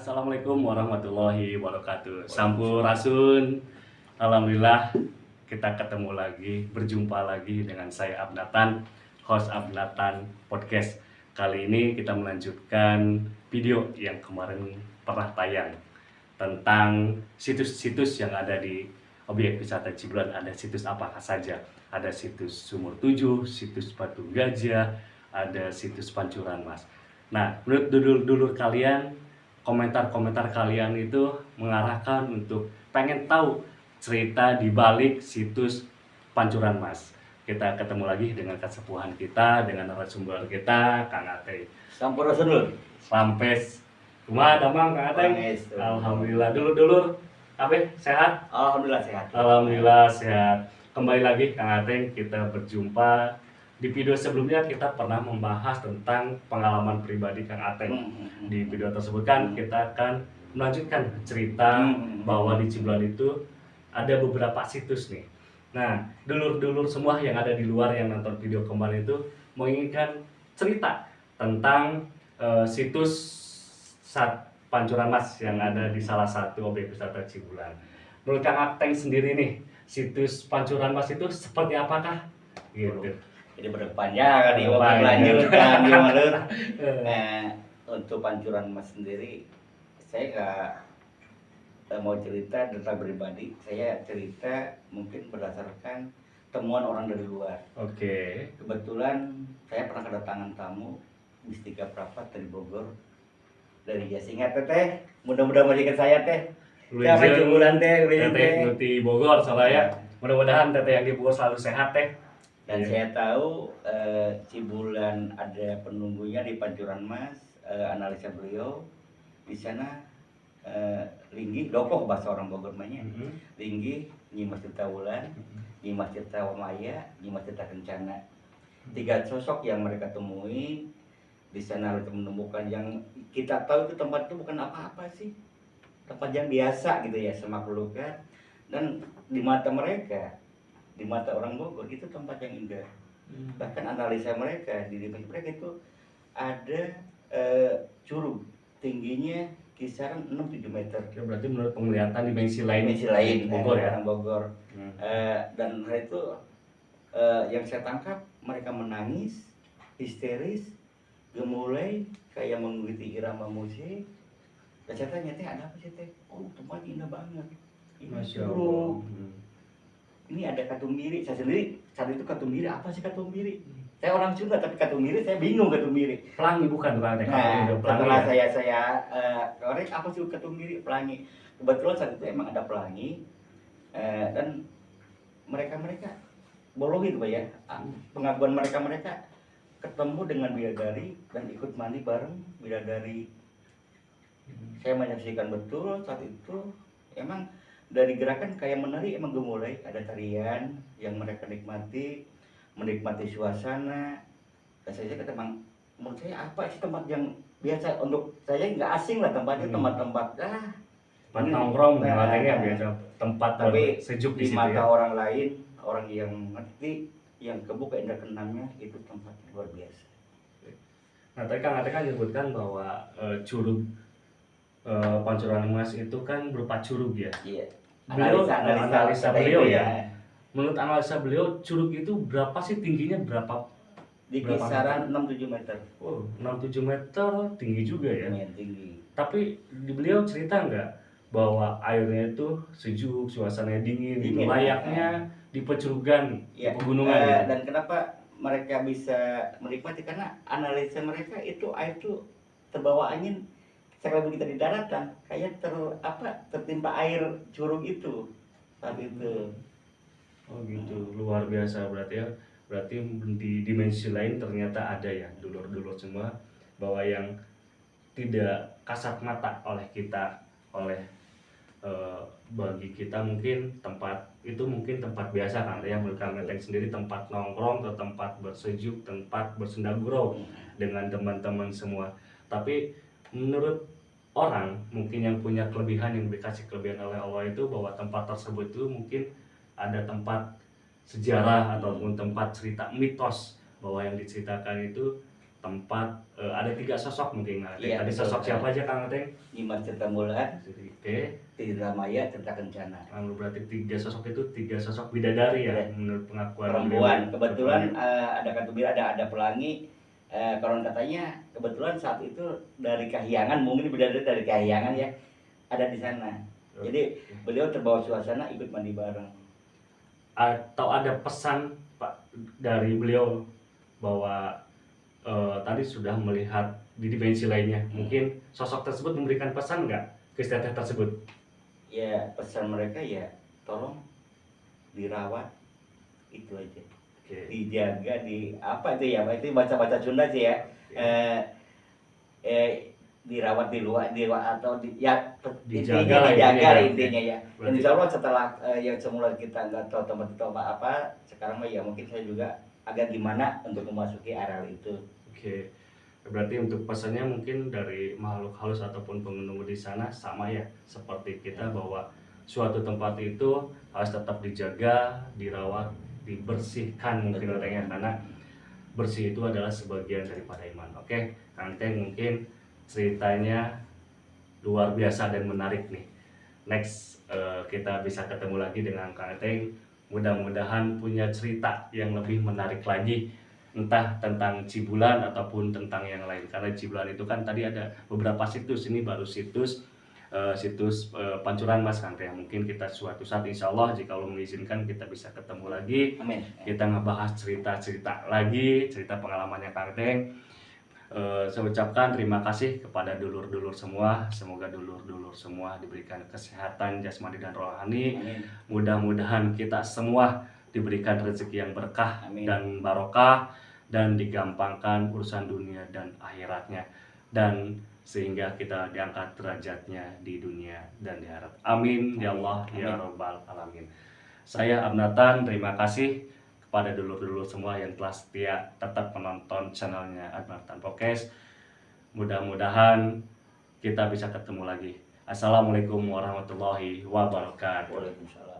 Assalamualaikum warahmatullahi wabarakatuh. Sampurasun. Alhamdulillah kita ketemu lagi, berjumpa lagi dengan saya Abnatan, host Abnatan Podcast. Kali ini kita melanjutkan video yang kemarin pernah tayang tentang situs-situs yang ada di objek wisata Cibulan. Ada situs apakah saja? Ada situs Sumur Tujuh, situs Batu Gajah, ada situs Pancuran Mas. Nah, menurut dulur-dulur kalian, komentar-komentar kalian itu mengarahkan untuk pengen tahu cerita di balik situs Pancuran Mas. Kita ketemu lagi dengan kesepuhan kita, dengan narasumber kita, Kang Ateng. Sampurasun dulu. Sampes. Kumaha damang Kang Ateng? Alhamdulillah. Dulur-dulur, apa sehat? Alhamdulillah sehat. Alhamdulillah sehat. Kembali lagi Kang Ateng, kita berjumpa. Di video sebelumnya kita pernah membahas tentang pengalaman pribadi Kang Ateng. Di video tersebut kan kita akan melanjutkan cerita bahwa di Cibulan itu ada beberapa situs nih. Nah, dulur-dulur semua yang ada di luar yang nonton video kemarin itu menginginkan cerita tentang situs Pancuran Mas yang ada di salah satu objek wisata Cibulan. Menurut Kang Ateng sendiri nih, situs Pancuran Mas itu seperti apakah? Gitu. Jadi berdepannya kan lanjutkan gimana? Untuk Pancuran Mas sendiri, saya nggak mau cerita tentang pribadi. Saya cerita mungkin berdasarkan temuan orang dari luar. Oke. Kebetulan saya pernah kedatangan tamu Mistika Prapat dari Bogor, dari Jasingat teteh. Mudah-mudahan majikan saya teh. Siapa Cibulan teh? Teteh Nuti Bogor soalnya. Mudah-mudahan teteh yang di Bogor selalu sehat teh. Dan saya tahu Cibulan ada penunggunya di Pancuran Mas, analisa beliau di sana Linggi, Dokoh bahasa orang Bogor namanya. Linggi, Nyimas Tirta Wulan, Nyimas Tirta Maya, Nyimas Tirta Kencana. 3 sosok yang mereka temui di sana, mereka menemukan yang kita tahu itu tempat itu bukan apa-apa sih, tempat yang biasa gitu ya, semaklukan. Dan di mata mereka, di mata orang Bogor itu tempat yang indah. Bahkan analisa mereka di dimensi mereka itu ada curug tingginya kisaran 6-7 meter. Ya, berarti menurut penglihatan dimensi lain Bogor ya. Orang Bogor. Dan hal itu yang saya tangkap mereka menangis, histeris, gemulai kayak mengikuti irama musik. Dan saya tanya, teh ada apa sih teh? Oh, tempat indah banget. Ini curug. Ini ada katumbiri. Saya sendiri saat itu katumbiri apa sih katumbiri? Saya orang Sunda tapi katumbiri saya bingung katumbiri. Pelangi bukan Bang? Nah, setelah saya korek apa sih katumbiri? Pelangi. Kebetulan saat itu emang ada pelangi dan mereka bolong itu Pak ya. Pengakuan mereka ketemu dengan bidadari dan ikut mandi bareng bidadari. Saya menyaksikan betul saat itu emang dari gerakan kayak menari emang gemulai, ada tarian yang mereka menikmati suasana. Dan saya kata bang, menurut saya apa sih tempat yang biasa untuk saya nggak asing lah tempatnya, tempat-tempat tempat nongkrong ya biasa tempat tapi sejuk di situ mata ya. orang lain, orang yang ngerti, yang kebuka indera keenamnya itu tempat luar biasa. Nah, tadi Kang Ateng kan menyebutkan bahwa curug Pancuran Mas itu kan berupa curug ya. Iya. Analisa beliau ya. Menurut analisa beliau, curug itu berapa sih tingginya, berapa? Di kisaran 6-7 meter. Oh, 6-7 meter tinggi juga ya. Lumayan tinggi. Tapi di beliau cerita nggak bahwa airnya itu sejuk, suasananya dingin. Layaknya di pecurugan, ya, di pegunungan. Gitu. Dan kenapa mereka bisa menikmati? Karena analisa mereka itu air itu terbawa angin. Sekarang kita di daratan kayak tertimpa air curug itu saat itu. Oh gitu, luar biasa berarti ya. Berarti di dimensi lain ternyata ada ya dulur-dulur semua, bahwa yang tidak kasat mata oleh kita, bagi kita mungkin tempat itu mungkin tempat biasa kan ya, menurut Kang Ateng sendiri tempat nongkrong atau tempat bersejuk, tempat bersenda gurau dengan teman-teman semua. Tapi menurut orang mungkin yang punya kelebihan, yang dikasih kelebihan oleh Allah itu, bahwa tempat tersebut itu mungkin ada tempat sejarah ataupun tempat cerita mitos, bahwa yang diceritakan itu tempat ada 3 sosok mungkin. Kang Ateng. Iya, Tadi betul. sosok siapa aja Kang Ateng? Dimas Tirta Mulan, Oke. Tirta Maya, Tirta Kencana. Lalu berarti 3 sosok itu 3 sosok bidadari ya, Iya. menurut pengakuan Perempuan. beliau. Kebetulan ada Katubir, ada pelangi. Konon katanya kebetulan saat itu dari Kahyangan, mungkin bidadari dari Kahyangan ya, ada di sana. Jadi beliau terbawa suasana ikut mandi bareng. Atau ada pesan Pak dari beliau bahwa tadi sudah melihat di dimensi lainnya, mungkin sosok tersebut memberikan pesan nggak ke teteh tersebut? Ya pesan mereka ya tolong dirawat, itu aja. Oke. Dijaga, di apa itu ya, itu baca-baca Sunda sih ya. Dirawat di luar atau ya Dijaga lah intinya ya. Berarti- Insya Allah setelah yang semula kita nggak tahu tempat itu apa, sekarang mah ya mungkin saya juga agak gimana untuk memasuki areal itu. Oke. Berarti untuk pesannya mungkin dari makhluk halus ataupun penghuni di sana sama ya seperti kita, bahwa suatu tempat itu harus tetap dijaga, dirawat, dibersihkan mungkin Betul. katanya, karena bersih itu adalah sebagian daripada iman. Oke, Kang Teng mungkin ceritanya luar biasa dan menarik nih. Next kita bisa ketemu lagi dengan Kang Teng. Mudah-mudahan punya cerita yang lebih menarik lagi, entah tentang Cibulan ataupun tentang yang lain. Karena Cibulan itu kan tadi ada beberapa situs, ini baru situs Pancuran Mas Kang Teng. Mungkin kita suatu saat insya Allah jika Allah mengizinkan kita bisa ketemu lagi. Amin. Kita ngebahas cerita-cerita lagi, cerita pengalamannya Kang Teng. Saya ucapkan terima kasih kepada dulur-dulur semua. Semoga dulur-dulur semua diberikan kesehatan jasmani dan rohani. Amin. Mudah-mudahan kita semua diberikan rezeki yang berkah Amin. dan barokah, dan digampangkan urusan dunia dan akhiratnya, dan sehingga kita diangkat derajatnya di dunia dan di akhirat. Amin ya Allah ya Rabbal Alamin. Saya Abnatan, terima kasih kepada dulur-dulur semua yang telah setia tetap menonton channelnya Abnatan Podcast. Mudah-mudahan kita bisa ketemu lagi. Assalamualaikum warahmatullahi wabarakatuh. Waalaikumsalam.